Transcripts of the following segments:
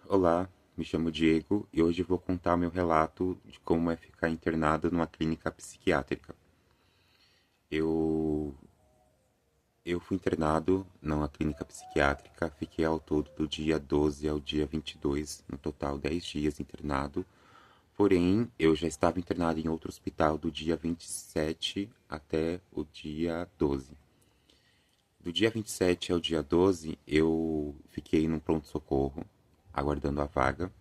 Olá, me chamo Diego e hoje eu vou contar meu relato de como é ficar internado numa clínica psiquiátrica. Eu, eu fui internado numa clínica psiquiátrica, fiquei ao todo do dia 12 ao dia 22, no total 10 dias internado. Porém, eu já estava internado em outro hospital do dia 27 até o dia 12. Do dia 27 ao dia 12, eu fiquei num pronto-socorro, aguardando a vaga.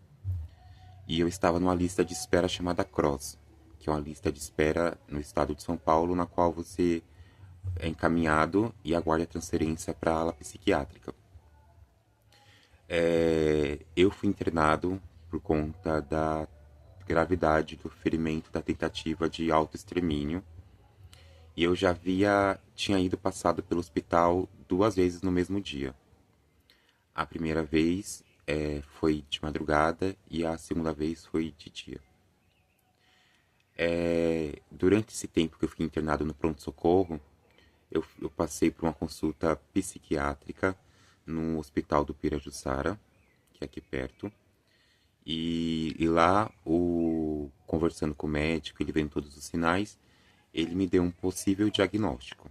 E eu estava numa lista de espera chamada Cross, que é uma lista de espera no estado de São Paulo, na qual você é encaminhado e aguarda a transferência para a ala psiquiátrica. Eu fui internado por conta da gravidade do ferimento da tentativa de autoextermínio e eu tinha ido passado pelo hospital duas vezes no mesmo dia. A primeira vez foi de madrugada e a segunda vez foi de dia. Durante esse tempo que eu fiquei internado no pronto-socorro, eu passei por uma consulta psiquiátrica no Hospital do Pirajussara, que é aqui perto. E lá, conversando com o médico, ele vendo todos os sinais, ele me deu um possível diagnóstico.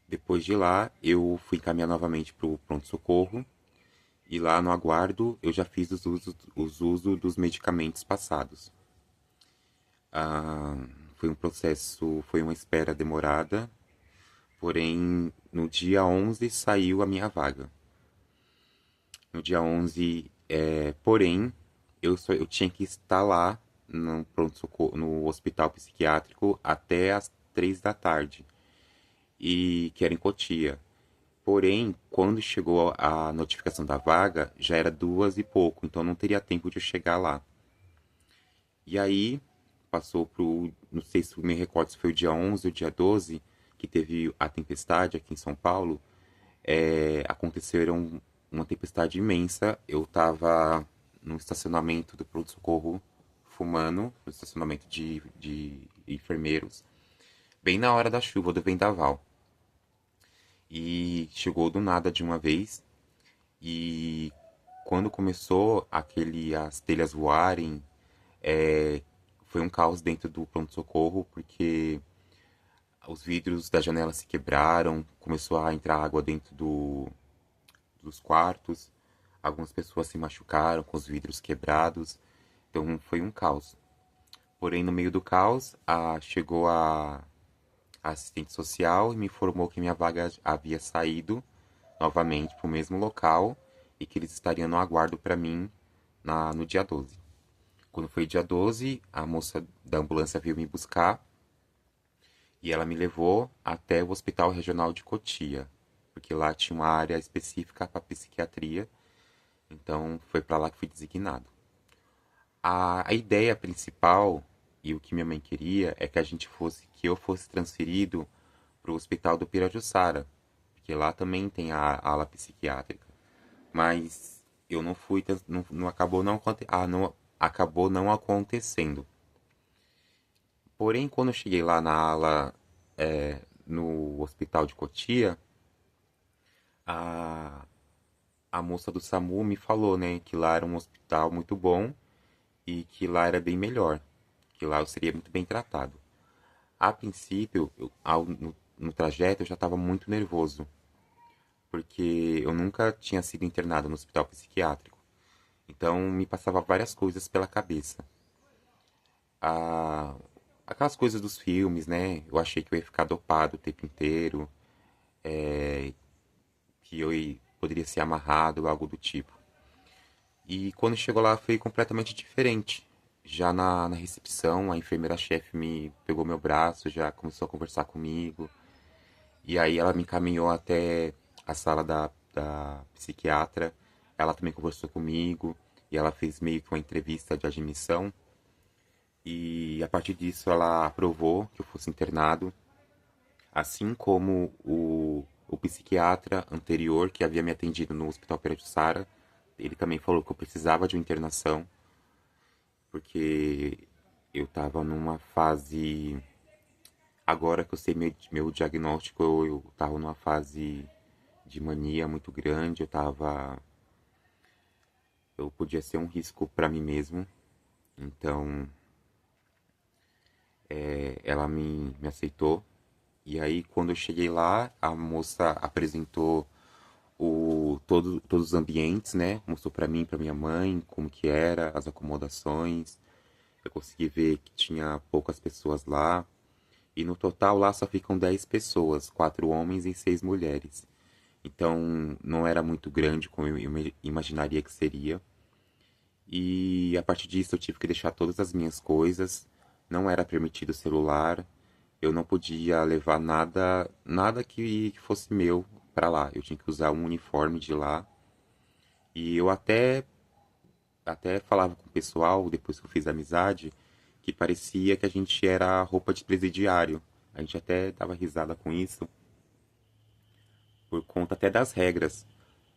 Depois de lá, eu fui encaminhar novamente para o pronto-socorro. E lá no aguardo, eu já fiz os usos dos medicamentos passados. Ah, foi um processo, foi uma espera demorada, porém no dia 11 saiu a minha vaga. No dia 11, porém, eu tinha que estar lá no pronto-socorro, no hospital psiquiátrico até as 3 da tarde, e que era em Cotia. Porém, quando chegou a notificação da vaga, já era 2 e pouco, então não teria tempo de eu chegar lá. E aí, passou pro, não sei se me recordo se foi o dia 11 ou o dia 12, que teve a tempestade aqui em São Paulo. Aconteceram uma tempestade imensa. Eu estava no estacionamento do pronto-socorro fumando, no estacionamento de enfermeiros, bem na hora da chuva, do vendaval. E chegou do nada de uma vez. E quando começou as telhas voarem, é, foi um caos dentro do pronto-socorro, porque os vidros da janela se quebraram, começou a entrar água dentro dos quartos, algumas pessoas se machucaram com os vidros quebrados, então foi um caos. Porém, no meio do caos, chegou a assistente social e me informou que minha vaga havia saído novamente para o mesmo local e que eles estariam no aguardo para mim no dia 12. Quando foi dia 12, a moça da ambulância veio me buscar e ela me levou até o Hospital Regional de Cotia, porque lá tinha uma área específica para psiquiatria, então foi para lá que fui designado. A ideia principal e o que minha mãe queria é que que eu fosse transferido para o Hospital do Pirajussara, porque lá também tem a ala psiquiátrica. Mas eu não fui, não acabou acabou não acontecendo. Porém, quando eu cheguei lá na ala, no hospital de Cotia, a, a moça do SAMU me falou, né, que lá era um hospital muito bom e que lá era bem melhor, que lá eu seria muito bem tratado. A princípio, no trajeto, eu já estava muito nervoso, porque eu nunca tinha sido internado no hospital psiquiátrico. Então, me passava várias coisas pela cabeça. A, Aquelas coisas dos filmes, né? Eu achei que eu ia ficar dopado o tempo inteiro, que poderia ser amarrado, algo do tipo. E quando chegou lá foi completamente diferente. Já na recepção, a enfermeira-chefe me pegou meu braço, já começou a conversar comigo. E aí ela me encaminhou até a sala da psiquiatra. Ela também conversou comigo e ela fez meio que uma entrevista de admissão. E a partir disso ela aprovou que eu fosse internado, assim como o psiquiatra anterior que havia me atendido no Hospital Pera de Sara, ele também falou que eu precisava de uma internação, porque eu estava numa fase. Agora que eu sei meu diagnóstico, eu estava numa fase de mania muito grande, eu estava Eu podia ser um risco para mim mesmo. Então, ela me aceitou. E aí, quando eu cheguei lá, a moça apresentou todos os ambientes, né? Mostrou para mim, para minha mãe, como que era, as acomodações. Eu consegui ver que tinha poucas pessoas lá. E no total lá só ficam 10 pessoas, 4 homens e 6 mulheres. Então não era muito grande como eu imaginaria que seria. E a partir disso eu tive que deixar todas as minhas coisas. Não era permitido celular. Eu não podia levar nada que fosse meu para lá. Eu tinha que usar um uniforme de lá. E eu até falava com o pessoal, depois que eu fiz amizade, que parecia que a gente era roupa de presidiário. A gente até dava risada com isso, por conta até das regras,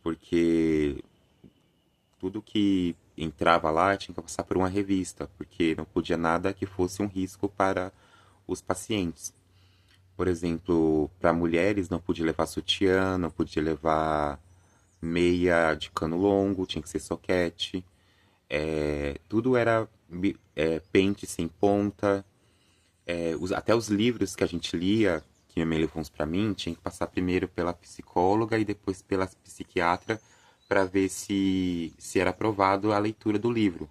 porque tudo que entrava lá tinha que passar por uma revista, porque não podia nada que fosse um risco para os pacientes. Por exemplo, para mulheres não podia levar sutiã, não podia levar meia de cano longo, tinha que ser soquete. Tudo era pente sem ponta. Até os livros que a gente lia, que minha mãe levou uns pra mim, tinha que passar primeiro pela psicóloga e depois pela psiquiatra para ver se era aprovado a leitura do livro.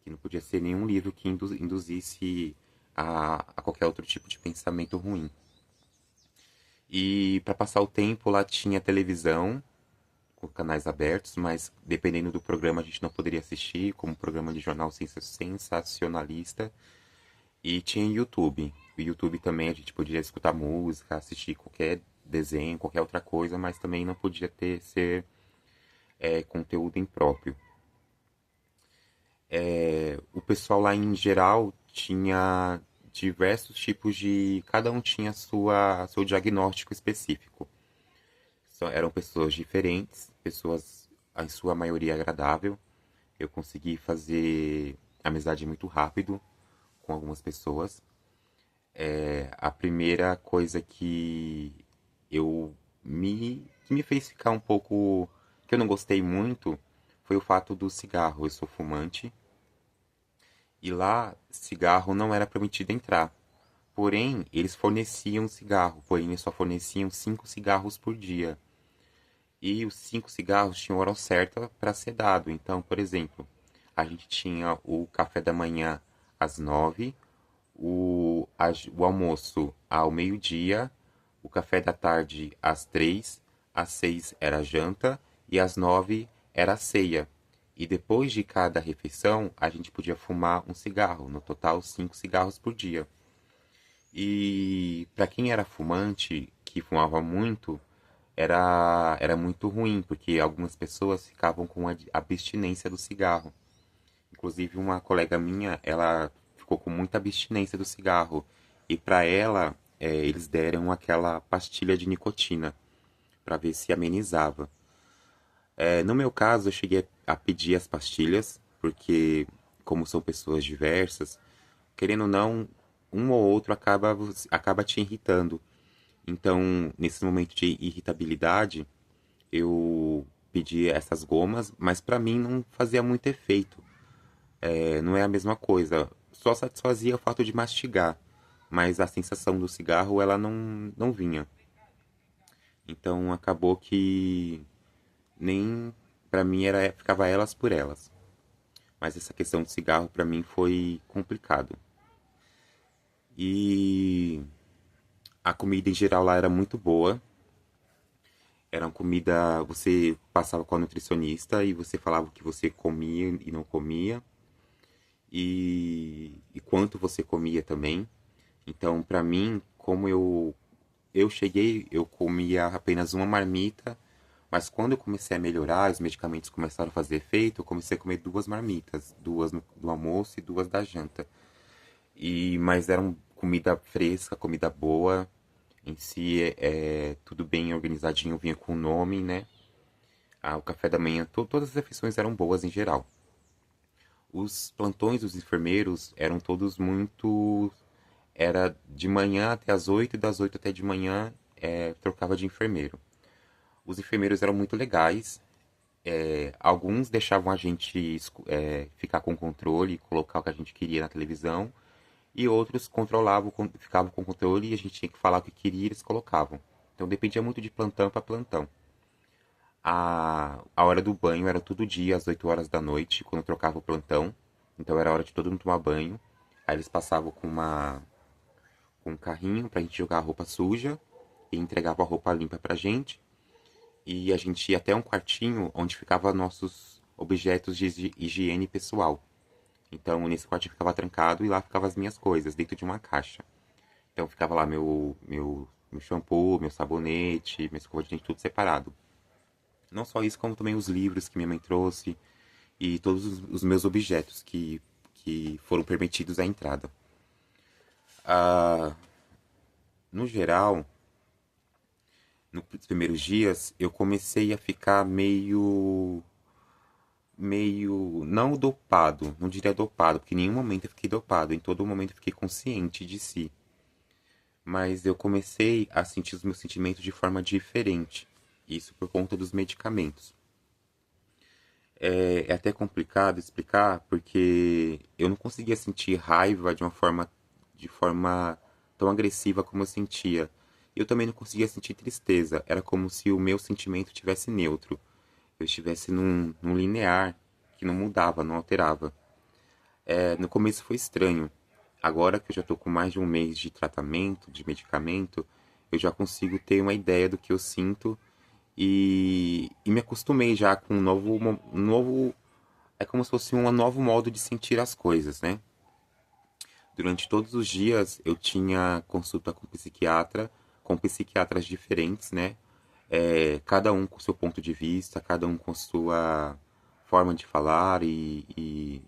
Que não podia ser nenhum livro que induzisse a qualquer outro tipo de pensamento ruim. E para passar o tempo lá tinha televisão com canais abertos, mas dependendo do programa a gente não poderia assistir, como programa de jornal sensacionalista. E tinha YouTube. O YouTube também a gente podia escutar música, assistir qualquer desenho, qualquer outra coisa, mas também não podia ser conteúdo impróprio. O pessoal lá em geral tinha diversos tipos de. Cada um tinha seu diagnóstico específico. Eram pessoas diferentes, pessoas, em sua maioria, agradável. Eu consegui fazer amizade muito rápido com algumas pessoas. A primeira coisa que me fez ficar um pouco, que eu não gostei muito, foi o fato do cigarro. Eu sou fumante e lá cigarro não era permitido entrar. Porém, eles forneciam cigarro, porém eles só forneciam 5 cigarros por dia. E os 5 cigarros tinham hora certa para ser dado. Então, por exemplo, a gente tinha o café da manhã às 9, o almoço ao meio-dia, o café da tarde às 3, às 6 era a janta e às 9 era a ceia. E depois de cada refeição, a gente podia fumar um cigarro, no total 5 cigarros por dia. E para quem era fumante, que fumava muito, era muito ruim, porque algumas pessoas ficavam com a abstinência do cigarro. Inclusive, uma colega minha, ela ficou com muita abstinência do cigarro. E para ela, eles deram aquela pastilha de nicotina para ver se amenizava. No meu caso, eu cheguei a pedir as pastilhas, porque, como são pessoas diversas, querendo ou não, um ou outro acaba te irritando. Então, nesse momento de irritabilidade, eu pedi essas gomas, mas para mim não fazia muito efeito. Não é a mesma coisa. Só satisfazia o fato de mastigar, mas a sensação do cigarro ela não vinha. Então acabou que nem para mim era ficava elas por elas. Mas essa questão do cigarro para mim foi complicado. E a comida em geral lá era muito boa. Era uma comida, você passava com a nutricionista e você falava o que você comia e não comia e quanto você comia também. Então, para mim, como eu cheguei, eu comia apenas uma marmita, mas quando eu comecei a melhorar, os medicamentos começaram a fazer efeito, eu comecei a comer 2 marmitas, duas do almoço e 2 da janta. Mas eram comida fresca, comida boa, em si tudo bem organizadinho, vinha com nome, né? O café da manhã, todas as refeições eram boas em geral. Os plantões dos enfermeiros eram todos muito. Era de manhã até as 8 e das 8 até de manhã trocava de enfermeiro. Os enfermeiros eram muito legais, Alguns deixavam a gente ficar com o controle, colocar o que a gente queria na televisão, e outros controlavam, ficavam com o controle e a gente tinha que falar o que queria e eles colocavam. Então dependia muito de plantão para plantão. A hora do banho era todo dia, às 8 horas da noite, quando trocava o plantão. Então era hora de todo mundo tomar banho. Aí eles passavam com um carrinho pra gente jogar a roupa suja e entregava a roupa limpa pra gente. E a gente ia até um quartinho onde ficavam nossos objetos de higiene pessoal. Então nesse quartinho ficava trancado e lá ficavam as minhas coisas, dentro de uma caixa. Então ficava lá meu shampoo, meu sabonete, minha escova de dente, tudo separado. Não só isso, como também os livros que minha mãe trouxe e todos os meus objetos que foram permitidos à entrada. Ah, no geral, nos primeiros dias, eu comecei a ficar meio, não dopado, não diria dopado, porque em nenhum momento eu fiquei dopado, em todo momento eu fiquei consciente de si. Mas eu comecei a sentir os meus sentimentos de forma diferente. Isso por conta dos medicamentos. É até complicado explicar porque eu não conseguia sentir raiva de forma tão agressiva como eu sentia. Eu também não conseguia sentir tristeza. Era como se o meu sentimento tivesse neutro. Eu estivesse num linear que não mudava, não alterava. No começo foi estranho. Agora que eu já estou com mais de um mês de tratamento, de medicamento, eu já consigo ter uma ideia do que eu sinto e me acostumei já com um novo. É como se fosse um novo modo de sentir as coisas, né? Durante todos os dias eu tinha consulta com psiquiatras diferentes, né? Cada um com seu ponto de vista, cada um com sua forma de falar e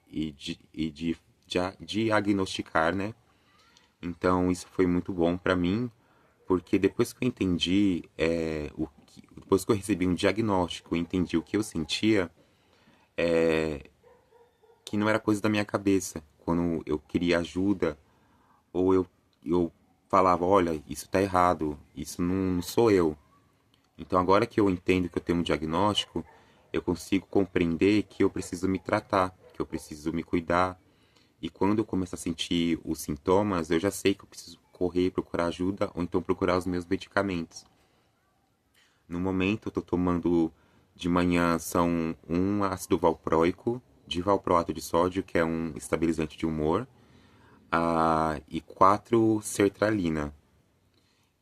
de diagnosticar, né? Então isso foi muito bom para mim, porque depois que eu entendi, depois que eu recebi um diagnóstico e entendi o que eu sentia, que não era coisa da minha cabeça. Quando eu queria ajuda, ou eu falava, olha, isso tá errado, isso não sou eu. Então agora que eu entendo que eu tenho um diagnóstico, eu consigo compreender que eu preciso me tratar, que eu preciso me cuidar. E quando eu começo a sentir os sintomas, eu já sei que eu preciso correr, procurar ajuda, ou então procurar os meus medicamentos. No momento, eu estou tomando de manhã são um ácido valproico, de valproato de sódio, que é um estabilizante de humor, e 4 sertralina.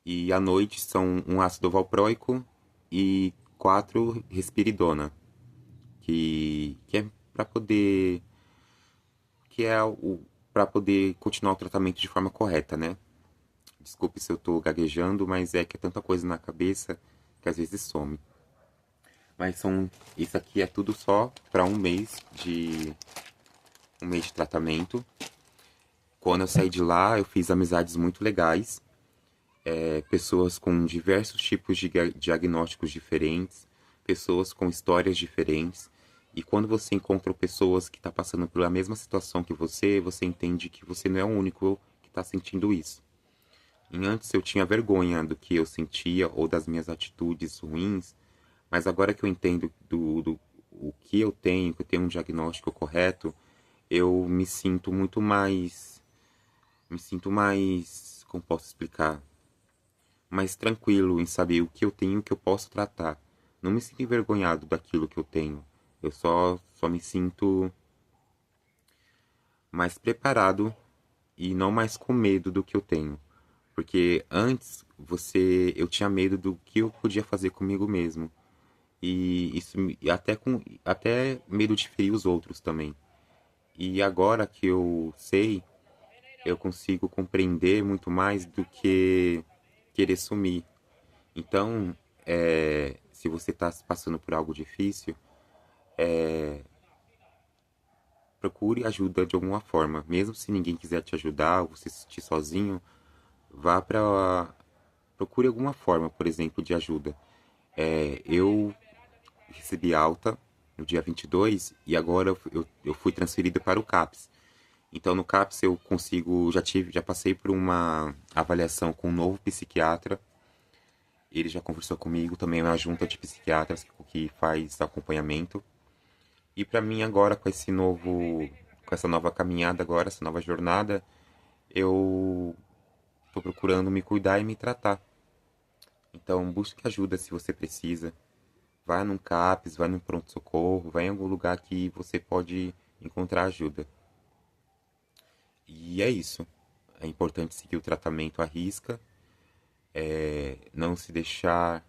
E à noite são um ácido valproico e 4 risperidona, que é para poder que é o para poder continuar o tratamento de forma correta, né? Desculpe se eu estou gaguejando, mas é que é tanta coisa na cabeça que às vezes some. Mas isso aqui é tudo só para um mês de tratamento. Quando eu saí de lá, eu fiz amizades muito legais, pessoas com diversos tipos de diagnósticos diferentes, pessoas com histórias diferentes. E quando você encontra pessoas que estão passando pela mesma situação que você entende que você não é o único que está sentindo isso. E antes eu tinha vergonha do que eu sentia ou das minhas atitudes ruins, mas agora que eu entendo do o que eu tenho um diagnóstico correto, eu me sinto mais, como posso explicar, mais tranquilo em saber o que eu tenho e o que eu posso tratar. Não me sinto envergonhado daquilo que eu tenho. Eu só me sinto mais preparado e não mais com medo do que eu tenho. Porque antes eu tinha medo do que eu podia fazer comigo mesmo. E isso e até medo de ferir os outros também. E agora que eu sei, eu consigo compreender muito mais do que querer sumir. Então, se você está passando por algo difícil, procure ajuda de alguma forma. Mesmo se ninguém quiser te ajudar, ou você se sentir sozinho, vá para procure alguma forma, por exemplo, de ajuda. Eu recebi alta no dia 22 e agora eu fui transferido para o CAPS. Então no CAPS eu consigo, já passei por uma avaliação com um novo psiquiatra. ele já conversou comigo, também é uma junta de psiquiatras que faz acompanhamento. E para mim agora com essa nova caminhada agora, essa nova jornada, eu tô procurando me cuidar e me tratar. Então busque ajuda se você precisa. Vá num CAPS, vá num pronto-socorro, vá em algum lugar que você pode encontrar ajuda. E é isso. É importante seguir o tratamento à risca, não se deixar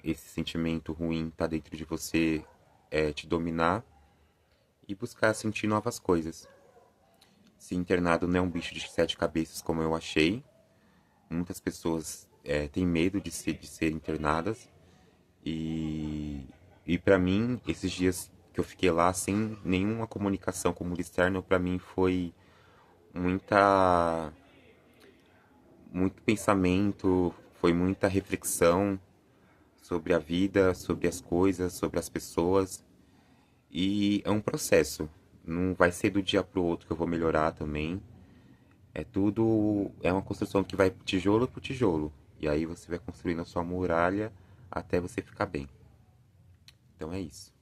esse sentimento ruim estar dentro de você te dominar e buscar sentir novas coisas. Se internado não é um bicho de sete cabeças como eu achei. Muitas pessoas têm medo de ser internadas. E, e para mim, esses dias que eu fiquei lá sem nenhuma comunicação com o mundo externo, para mim foi muita, muito pensamento, foi muita reflexão sobre a vida, sobre as coisas, sobre as pessoas. E é um processo. Não vai ser do dia pro outro que eu vou melhorar também. É uma construção que vai tijolo por tijolo. E aí você vai construindo a sua muralha até você ficar bem. Então é isso.